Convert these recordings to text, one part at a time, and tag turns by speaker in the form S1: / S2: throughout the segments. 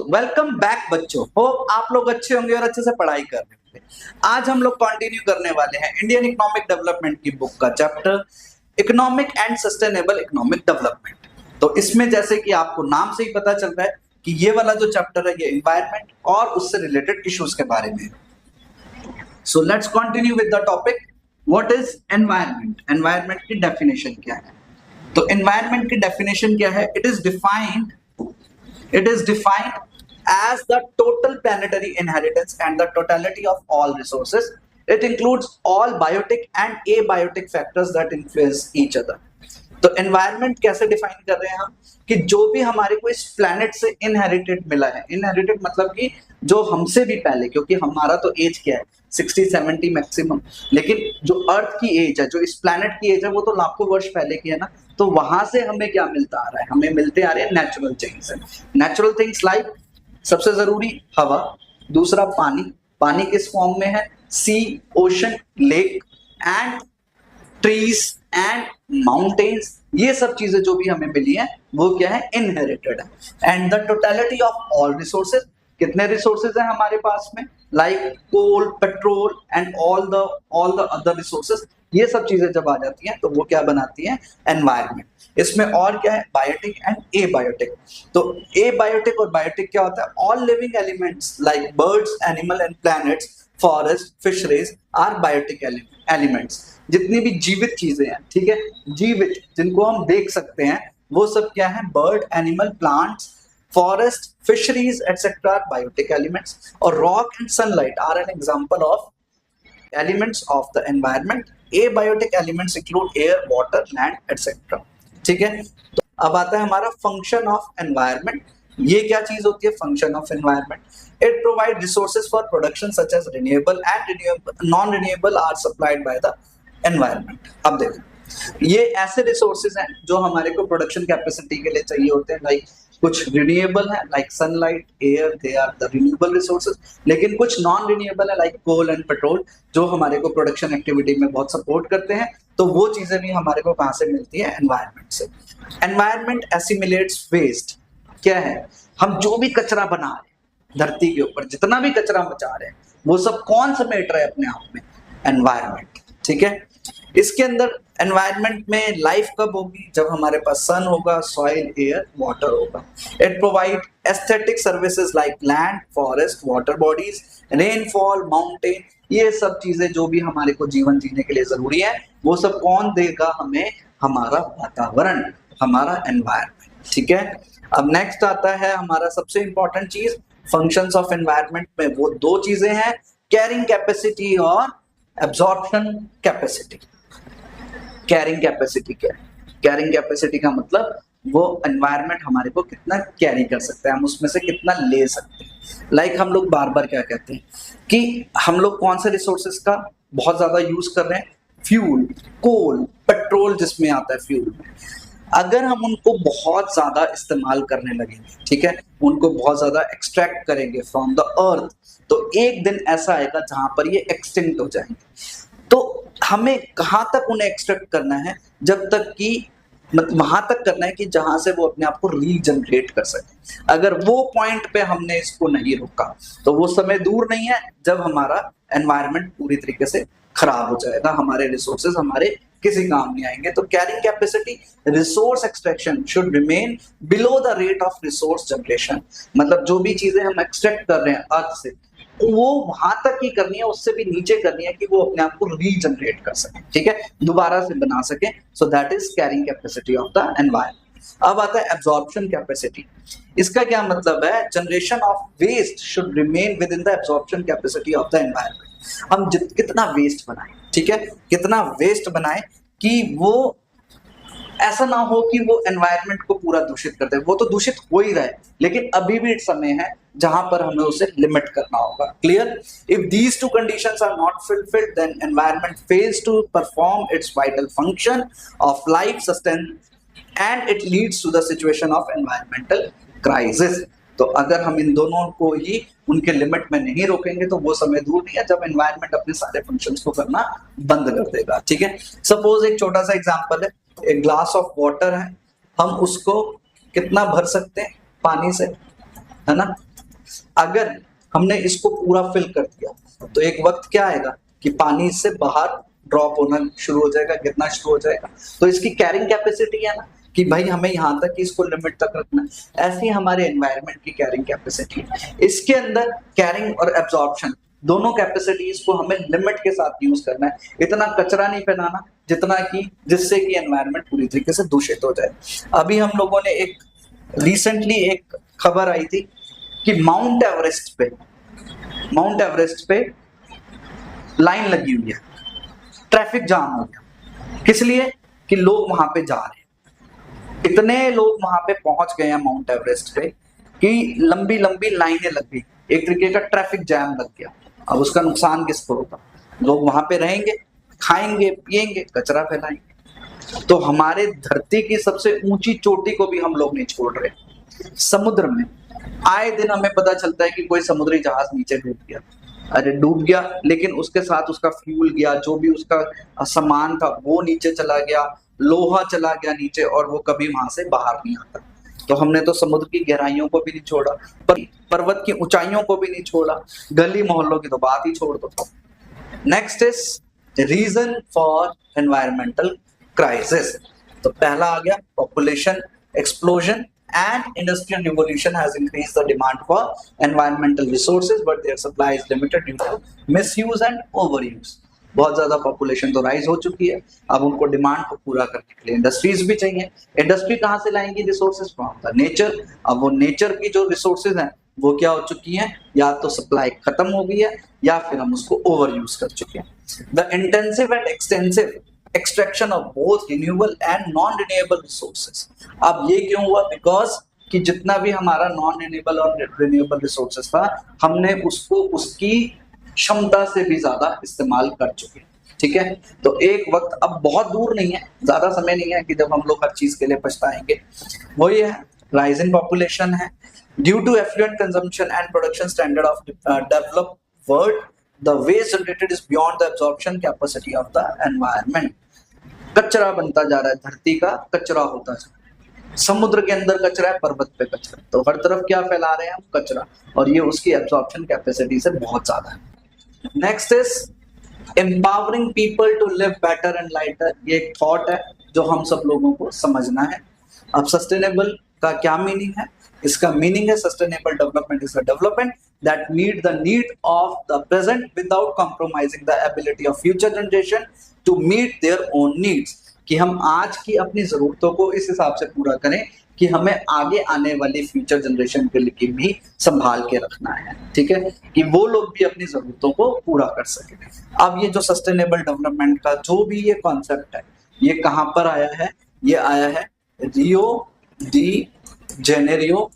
S1: Welcome back बच्चों। Hope आप लोग अच्छे होंगे और अच्छे से पढ़ाई कर रहे होंगे। आज हम लोग कंटिन्यू करने वाले हैं इंडियन इकोनॉमिक डेवलपमेंट की बुक का chapter economic and sustainable economic development. तो इसमें जैसे कि आपको नाम से ही पता चल रहा है कि ये वाला जो चैप्टर है ये एनवायरनमेंट और उससे रिलेटेड इश्यूज के बारे में। So let's continue with the topic. What is environment? Environment की डेफिनेशन क्या है? तो एनवायरनमेंट की डेफिनेशन क्या है? It is defined as the total planetary inheritance and the totality of all resources. It includes all biotic and abiotic factors that influence each other. तो environment कैसे define कर रहे हैं हम कि जो भी हमारे को इस प्लैनेट से इनहेरिटेड मिला है, इनहेरिटेड मतलब कि जो हमसे भी पहले, क्योंकि हमारा तो एज क्या है 60-70 मैक्सिमम, लेकिन जो अर्थ की एज है, जो इस प्लैनेट की एज है, वो तो लाखों वर्ष पहले की है ना। तो वहां से हमें क्या मिलता आ रहा है? हमें मिलते आ रहे हैं natural things. Natural things like सबसे जरूरी हवा, दूसरा पानी, पानी किस फॉर्म में है? Sea, ocean, lake and trees and mountains. ये सब चीजें जो भी हमें मिली है वो क्या है? इनहेरिटेड है। And the totality of all resources, कितने रिसोर्सेज हैं हमारे पास में? Like coal, petrol and all the other resources. ये सब चीजें जब आ जाती हैं तो वो क्या बनाती हैं? एनवायरनमेंट। इसमें और क्या है? Biotic and abiotic. तो एबायोटिक और बायोटिक क्या होता है? All living elements like birds, animal and planets, forest, fisheries are biotic elements. जितनी भी जीवित चीजें हैं, ठीक है, जीवित जिनको हम देख सकते हैं, वो सब क्या है? Bird, animal, plants, forest, fisheries etcetera are biotic elements. और rock and sunlight are an example of elements of the environment. Abiotic elements include air, water, land, etc. ठीक है। तो अब आता है हमारा फंक्शन ऑफ एनवायरनमेंट। ये क्या चीज होती है? Function of environment. It provide resources for production such as renewable and non-renewable are supplied by the environment. अब देखो, ये ऐसे रिसोर्सेज हैं जो हमारे को प्रोडक्शन कैपेसिटी के लिए चाहिए होते हैं। लाइक कुछ रिन्यूएबल है like sunlight, air, they are the renewable resources. लेकिन कुछ नॉन रिन्यूएबल है लाइक कोल एंड पेट्रोल, जो हमारे को प्रोडक्शन एक्टिविटी में बहुत सपोर्ट करते हैं। तो वो चीजें भी हमारे को कहाँ से मिलती है? एनवायरनमेंट से। Environment assimilates waste. क्या है? हम जो भी कचरा बना रहे हैं धरती के ऊपर, जितना भी कचरा मचा रहे हैं, वो सब कौन समेट रहा है अपने आप में? एनवायरनमेंट। ठीक है। इसके अंदर एनवायरनमेंट में लाइफ कब होगी? जब हमारे पास सन होगा, सॉइल, एयर, वाटर होगा। It provide aesthetic services like land, forest, water bodies, rainfall, mountain. ये सब चीजें जो भी हमारे को जीवन जीने के लिए जरूरी है, वो सब कौन देगा हमें? हमारा वातावरण, हमारा एनवायरनमेंट। ठीक है। अब नेक्स्ट आता है हमारा सबसे इंपॉर्टेंट चीज फंक्शंस ऑफ एनवायरनमेंट में। वो दो चीजें हैं, कैरिंग कैपेसिटी और एब्जॉर्प्शन कैपेसिटी। कैरिंग कैपेसिटी क्या है? कैरिंग कैपेसिटी का मतलब वो एनवायरनमेंट हमारे को कितना कैरी कर सकता है, हम उसमें से कितना ले सकते हैं। लाइक हम लोग बार बार क्या कहते हैं कि हम लोग कौन से रिसोर्सेज का बहुत ज्यादा यूज कर रहे हैं? फ्यूल, कोल, पेट्रोल जिसमें आता है फ्यूल में। अगर हम उनको बहुत ज्यादा इस्तेमाल करने लगेंगे, ठीक है, उनको बहुत ज्यादा एक्सट्रैक्ट करेंगे फ्रॉम द अर्थ, तो एक दिन ऐसा आएगा जहां पर ये एक्सटिंक्ट हो जाएंगे। तो हमें कहां तक उन्हें एक्सट्रैक्ट करना है? जब तक कि वहां तक करना है कि जहां से वो अपने आप को रीजनरेट कर सके। अगर वो पॉइंट पे हमने इसको नहीं रोका तो वो समय दूर नहीं है जब हमारा एनवायरनमेंट पूरी तरीके से खराब हो जाएगा, हमारे रिसोर्सेज हमारे किसी काम नहीं आएंगे। तो carrying capacity, resource extraction should remain below the rate of resource generation. मतलब जो भी चीजें हम एक्सट्रैक्ट कर रहे हैं अर्थ से, वो वहां तक ही करनी है, उससे भी नीचे करनी है कि वो अपने आप को रीजनरेट कर सके, ठीक है, दोबारा से बना सके। So that is carrying capacity of the environment. अब आता है एब्जॉर्प्शन कैपेसिटी। इसका क्या मतलब है? Generation of waste should remain within the absorption capacity of the environment. हम कितना वेस्ट बनाए, ठीक है, कितना वेस्ट बनाए कि वो ऐसा ना हो कि वो एनवायरनमेंट को पूरा दूषित करते हैं। वो तो दूषित हो ही रहा है, लेकिन अभी भी समय है जहां पर हमें उसे लिमिट करना होगा। Clear? If these two conditions are not fulfilled then environment fails to perform its vital function of life sustain and it leads to the situation of environmental crisis. तो अगर हम इन दोनों को ही उनके लिमिट में नहीं रोकेंगे तो वो समय दूर नहीं है जब एनवायरनमेंट अपने सारे फंक्शंस को करना बंद कर देगा। ठीक है। सपोज एक छोटा सा एग्जांपल है, एक ग्लास ऑफ वाटर है, हम उसको कितना भर सकते हैं पानी से? है ना। अगर हमने इसको पूरा फिल कर दिया तो एक वक्त क्या आएगा कि पानी इससे बाहर ड्रॉप होना शुरू हो जाएगा, गिरना शुरू हो जाएगा। तो इसकी कैरिंग कैपेसिटी है ना कि भाई हमें यहाँ तक इसको लिमिट तक रखना है। ऐसी हमारे एनवायरनमेंट की कैरिंग कैपेसिटी है। इसके अंदर कैरिंग और एब्जॉर्प्शन दोनों कैपेसिटीज को हमें लिमिट के साथ यूज करना है। इतना कचरा नहीं फैलाना जितना कि जिससे कि एनवायरनमेंट पूरी तरीके से दूषित हो जाए। अभी हम लोगों ने एक रिसेंटली एक खबर आई थी कि माउंट एवरेस्ट पे लाइन लगी हुई है, ट्रैफिक जाम हो गया। किस लिए? कि लोग वहां पे जा रहे हैं। इतने लोग वहां पे पहुंच गए हैं माउंट एवरेस्ट पे कि लंबी लंबी लाइनें लग गई, एक तरीके का ट्रैफिक जैम लग गया। अब उसका नुकसान किसको होगा? लोग वहां पे रहेंगे, खाएंगे, पिएंगे, कचरा फैलाएंगे। तो हमारे धरती की सबसे ऊंची चोटी को भी हम लोग नहीं छोड़ रहे। समुद्र में आए दिन हमें पता चलता है कि कोई समुद्री जहाज नीचे डूब गया। अरे डूब गया, लेकिन उसके साथ उसका फ्यूल गया, जो भी उसका सामान था वो नीचे चला गया, लोहा चला गया नीचे, और वो कभी वहां से बाहर नहीं आता। तो हमने तो समुद्र की गहराइयों को भी नहीं छोड़ा, पर्वत की ऊंचाइयों को भी नहीं छोड़ा, गली मोहल्लों की तो बात ही छोड़ दो। Next is reason for environmental crisis. तो पहला आ गया population explosion and industrial revolution has increased the demand for environmental resources but their supply is limited due to misuse and overuse। बहुत ज्यादा पॉपुलेशन तो राइज हो चुकी है, अब उनको डिमांड को पूरा करने के लिए इंडस्ट्रीज भी चाहिए। इंडस्ट्री कहाँ से लाएंगी रिसोर्सेज? From the nature. अब वो नेचर की जो रिसोर्सेज हैं वो क्या हो चुकी हैं? या तो सप्लाई खत्म हो गई है या फिर हम उसको ओवर यूज कर चुके हैं। The intensive and extensive extraction of both renewable and non-renewable resources। अब ये क्यों हुआ? बिकॉज कि जितना भी हमारा नॉन रिन्यूएबल और रिन्यूएबल रिसोर्सेज था, हमने उसको उसकी क्षमता से भी ज्यादा इस्तेमाल कर चुके हैं। ठीक है, तो एक वक्त अब बहुत दूर नहीं है, ज्यादा समय नहीं है कि जब हम लोग हर चीज के लिए पछताएंगे। वही है, राइज इन पॉपुलेशन है due to affluent consumption and production standard of developed world. The waste generated is beyond the absorption capacity of the environment। कचरा बनता जा रहा है, धरती का कचरा होता जा रहा है। समुद्र के अंदर कचरा है, पर्वत पे कचरा, तो हर तरफ क्या फैला रहे हैं हम? कचरा, और ये उसकी एब्जॉर्प्शन कैपेसिटी से बहुत ज्यादा है। Next is empowering people to live better and lighter. ये एक थॉट है जो हम सब लोगों को समझना है। अब सस्टेनेबल का क्या मीनिंग है? इसका मीनिंग है sustainable development is a development that meet the need of the present without compromising the ability of future generation to meet their own needs। कि हम आज की अपनी जरूरतों को इस हिसाब से पूरा करें कि हमें आगे आने वाली फ्यूचर जनरेशन के लिए भी संभाल के रखना है। ठीक है, कि वो लोग भी अपनी जरूरतों को पूरा कर सके। अब ये जो सस्टेनेबल डेवलपमेंट का जो भी ये कॉन्सेप्ट है, ये कहाँ पर आया है? ये आया है रियो डी जेनेरियो,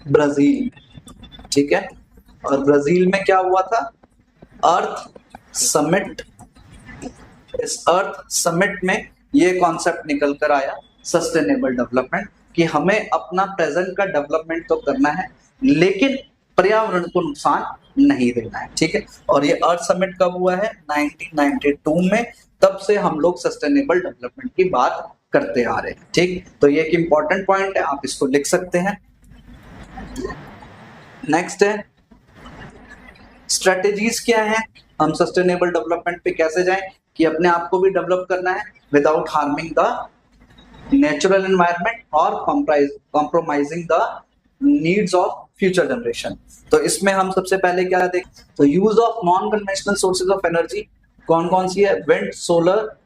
S1: ब्राजील। ठीक है, और ब्राजील में क्या हुआ था? अर्थ समिट। इस अर्थ समिट में ये कॉन्सेप्ट निकल कर आया सस्टेनेबल डेवलपमेंट, कि हमें अपना प्रेजेंट का डेवलपमेंट तो करना है लेकिन पर्यावरण को नुकसान नहीं देना है। ठीक है, और ये अर्थ समिट कब हुआ है? 1992 में। तब से हम लोग सस्टेनेबल डेवलपमेंट की बात करते आ रहे हैं। ठीक, तो ये एक इंपॉर्टेंट पॉइंट है, आप इसको लिख सकते हैं। नेक्स्ट है स्ट्रेटेजीज क्या है, हम सस्टेनेबल डेवलपमेंट पे कैसे जाएं कि अपने आप को भी डेवलप करना है without harming the natural environment और compromising the needs of future generation. तो इसमें हम सबसे पहले क्या देखें? तो use of non conventional sources of energy कौन कौन सी है? Wind, solar,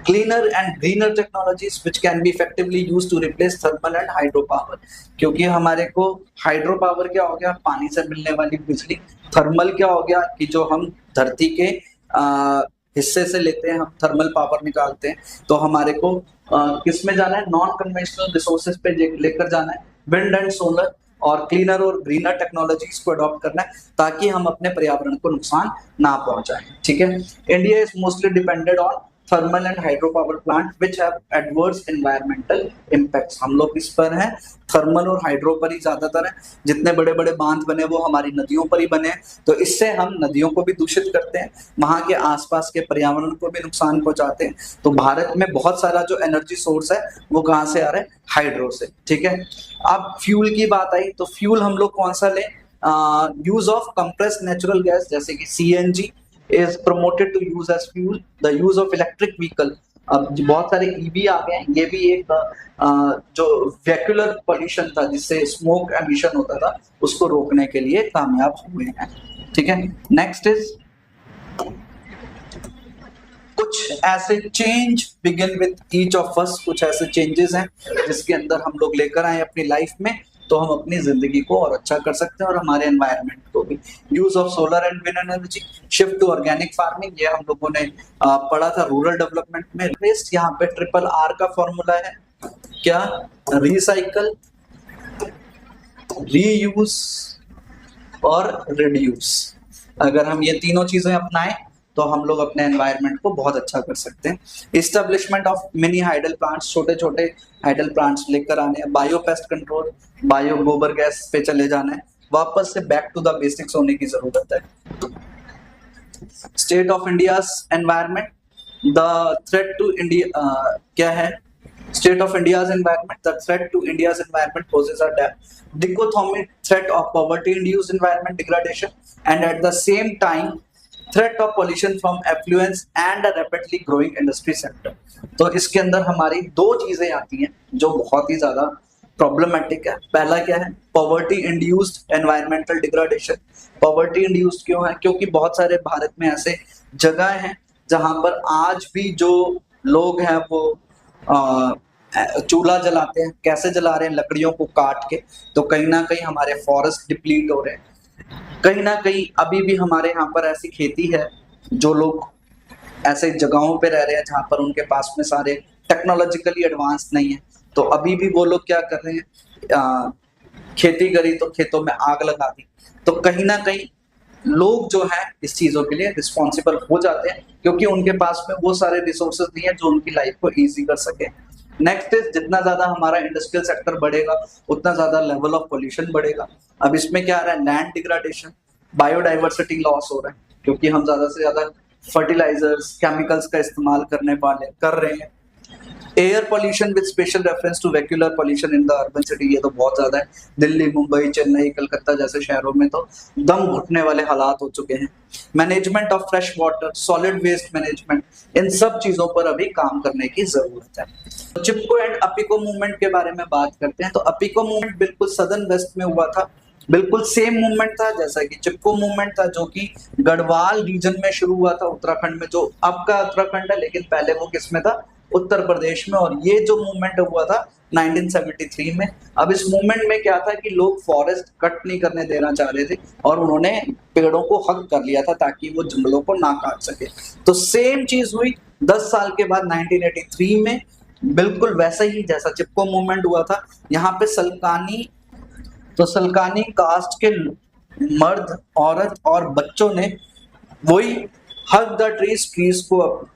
S1: cleaner and greener technologies which can be effectively used to replace thermal and hydro power। क्योंकि हमारे को हाइड्रो पावर क्या हो गया? पानी से मिलने वाली बिजली। थर्मल क्या हो गया? कि जो हम धरती के हिस्से से लेते हैं, हम थर्मल पावर निकालते हैं। तो हमारे को किस में जाना है? नॉन कन्वेंशनल रिसोर्सेज पे लेकर जाना है, विंड एंड सोलर, और क्लीनर और ग्रीनर टेक्नोलॉजीज को अडॉप्ट करना है ताकि हम अपने पर्यावरण को नुकसान ना पहुंचाएं। ठीक है, India is mostly depended on thermal and hydro power plant which have adverse environmental impacts. हम लोग इस पर हैं, थर्मल और हाइड्रो पर ही ज्यादातर है। जितने बड़े बड़े बांध बने वो हमारी नदियों पर ही बने हैं, तो इससे हम नदियों को भी दूषित करते हैं, वहां के आसपास के पर्यावरण को भी नुकसान पहुंचाते हैं। तो भारत में बहुत सारा जो एनर्जी सोर्स है वो कहाँ से आ रहा है, हाइड्रो से। ठीक है, अब फ्यूल की बात आई तो फ्यूल हम लोग कौन सा लें, use of compressed natural gas जैसे कि CNG is promoted to use as fuel, the use of electric vehicle। अब बहुत सारे ईवी आ गए हैं, ये भी एक जो वेहिकुलर पोल्यूशन था जिससे स्मोक एमिशन होता था उसको रोकने के लिए कामयाब हुए हैं। ठीक है, नेक्स्ट इज कुछ ऐसे change begin with each of us, कुछ ऐसे चेंजेस हैं जिसके अंदर हम लोग लेकर आए अपनी लाइफ में, तो हम अपनी जिंदगी को और अच्छा कर सकते हैं और हमारे एनवायरनमेंट को भी। Use of solar and wind energy, shift to organic farming, ये हम लोगों ने पढ़ा था रूरल डेवलपमेंट में। वेस्ट यहाँ पे ट्रिपल आर का फॉर्मूला है क्या, रिसाइकल, रीयूज और रिड्यूस। अगर हम ये तीनों चीजें अपनाएं तो हम लोग अपने एनवायरनमेंट को बहुत अच्छा कर सकते हैं। Establishment of mini hydel plants, छोटे छोटे हाइडल प्लांट्स लेकर आने हैं। बायो पेस्ट कंट्रोल, बायो गोबर गैस पे चले जाना है, वापस से बैक टू द बेसिक्स होने की जरूरत है। State of India's environment, the threat to India क्या है, state of India's environment, the threat to India's environment poses a dichotomic threat of poverty induced environment degradation and at the same time threat of pollution from effluents and a rapidly growing industry sector। तो इसके अंदर हमारी दो चीजें आती हैं जो बहुत ही ज्यादा प्रॉब्लमेटिक है। पहला क्या है, poverty induced environmental degradation. Poverty induced क्यों है, क्योंकि बहुत सारे भारत में ऐसे जगह हैं जहां पर आज भी जो लोग हैं वो चूल्हा जलाते हैं। कैसे जला रहे हैं, लकड़ियों को काट के। तो कहीं ना कहीं हमारे फॉरेस्ट डिप्लीट हो रहे हैं, कहीं ना कहीं अभी भी हमारे यहाँ पर ऐसी खेती है, जो लोग ऐसे जगहों पे रह रहे हैं जहाँ पर उनके पास में सारे टेक्नोलॉजिकली एडवांस नहीं है, तो अभी भी वो लोग क्या कर रहे हैं, खेती करी तो खेतों में आग लगा दी। तो कहीं ना कहीं लोग जो है इस चीजों के लिए रिस्पॉन्सिबल हो जाते हैं, क्योंकि उनके पास में वो सारे रिसोर्सेज नहीं है जो उनकी लाइफ को ईजी कर सके। नेक्स्ट इज, जितना ज्यादा हमारा इंडस्ट्रियल सेक्टर बढ़ेगा उतना ज्यादा लेवल ऑफ पोल्यूशन बढ़ेगा। अब इसमें क्या आ रहा है, लैंड डिग्रेडेशन, बायोडाइवर्सिटी लॉस हो रहा है, क्योंकि हम ज्यादा से ज्यादा फर्टिलाइजर्स, केमिकल्स का इस्तेमाल कर रहे हैं। Air pollution with special reference to vehicular pollution in the urban city, ये तो बहुत ज्यादा है। दिल्ली, मुंबई, चेन्नई, कलकत्ता जैसे शहरों में तो दम घुटने वाले हालात हो चुके हैं। Management of fresh water, solid waste management, इन सब चीजों पर अभी काम करने की जरूरत है। तो चिपको एंड अपिको मूवमेंट के बारे में बात करते हैं। तो अपिको मूवमेंट बिल्कुल सदर्न वेस्ट में हुआ था, बिल्कुल सेम मूवमेंट था जैसा कि चिपको मूवमेंट था, जो कि गढ़वाल रीजन में शुरू हुआ था, उत्तराखंड में, जो अब का उत्तराखंड है, लेकिन पहले वो किस में था, उत्तर प्रदेश में। और ये जो मूवमेंट हुआ था 1973 में। अब इस मूवमेंट में क्या था कि लोग फॉरेस्ट कट नहीं करने देना चाह रहे थे और उन्होंने पेड़ों को हक कर लिया था ताकि वो जंगलों को ना काट सके। तो सेम चीज हुई 10 साल के बाद 1983 में, बिल्कुल वैसा ही जैसा चिपको मूवमेंट हुआ था। यहाँ पे सल्कानी कास्ट के मर्द, औरत और बच्चों ने वही हग द ट्रीज को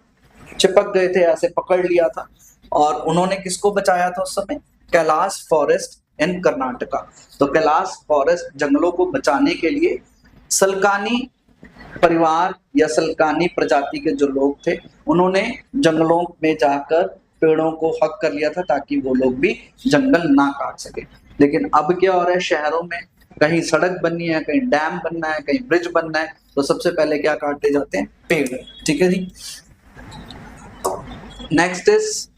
S1: चिपक गए थे, ऐसे पकड़ लिया था। और उन्होंने किसको बचाया था उस समय, कैलाश फॉरेस्ट इन कर्नाटका। तो कैलाश फॉरेस्ट जंगलों को बचाने के लिए सल्कानी परिवार या सल्कानी प्रजाति के जो लोग थे उन्होंने जंगलों में जाकर पेड़ों को हक कर लिया था ताकि वो लोग भी जंगल ना काट सके। लेकिन अब क्या हो रहा है, शहरों में कहीं सड़क बननी है, कहीं डैम बनना है, कहीं ब्रिज बनना है, तो सबसे पहले क्या काटे जाते हैं, पेड़। ठीक है जी। Next is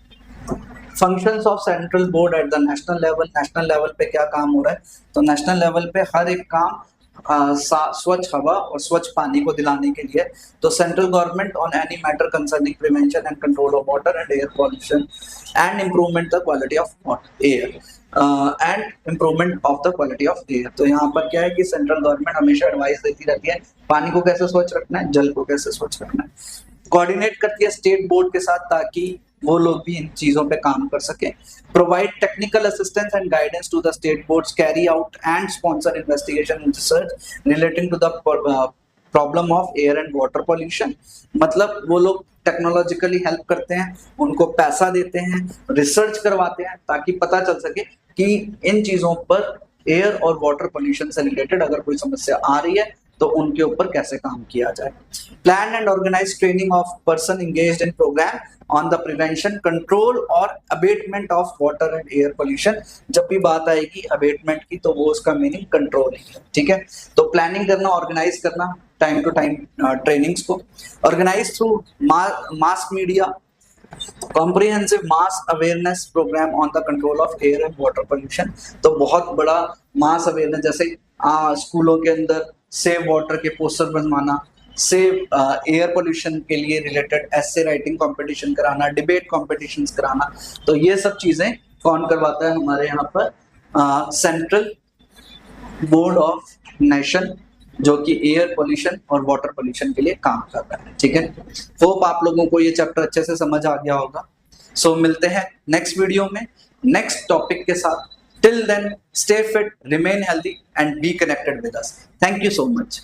S1: functions of central board at the national level. National level पे क्या काम हो रहा है, तो नेशनल लेवल पे हर एक काम स्वच्छ हवा और स्वच्छ पानी को दिलाने के लिए। तो central government on any matter concerning prevention and control of water and air pollution and improvement the quality of air तो यहाँ पर क्या है कि सेंट्रल गवर्नमेंट हमेशा एडवाइस देती रहती है पानी को कैसे स्वच्छ रखना है, जल को कैसे स्वच्छ रखना है। कोऑर्डिनेट करती है स्टेट बोर्ड के साथ ताकि वो लोग भी इन चीजों पे काम कर सकें। Provide technical assistance and guidance to the state boards, carry out and sponsor investigation and research relating to the problem of air and water pollution. मतलब वो लोग टेक्नोलॉजिकली हेल्प करते हैं, उनको पैसा देते हैं, रिसर्च करवाते हैं ताकि पता चल सके कि इन चीजों पर एयर और वाटर पोल्यूशन से रिलेटेड अगर कोई समस्या आ रही है तो उनके ऊपर कैसे काम किया जाए। Plan and organise training of person engaged in programme on the prevention, control और abatement of water and air pollution. जब भी बात आएगी अबेटमेंट की तो वो उसका मीनिंग कंट्रोल ही है, ठीक है। तो प्लानिंग करना, ऑर्गेनाइज करना, टाइम टू टाइम ट्रेनिंग्स को organise through mass media, comprehensive mass awareness program on the control of air and water pollution. तो बहुत बड़ा मास अवेयरनेस, जैसे स्कूलों के अंदर सेव वाटर के पोस्टर बनवाना, सेव एयर पोल्यूशन के लिए रिलेटेड एसे राइटिंग कंपटीशन कराना, डिबेट कॉम्पिटिशन्स कराना। तो ये सब चीजें कौन करवाता है हमारे यहाँ पर? सेंट्रल बोर्ड ऑफ नेशन, जो कि एयर पोल्यूशन और वाटर पोल्यूशन के लिए काम कर रहा है, ठीक है। होप आप लोगों को ये चैप्टर अच्छे से समझ आ गया होगा। सो मिलते हैं नेक्स्ट वीडियो में नेक्स्ट टॉपिक के साथ। Till then stay fit, remain healthy and be connected with us. Thank you so much.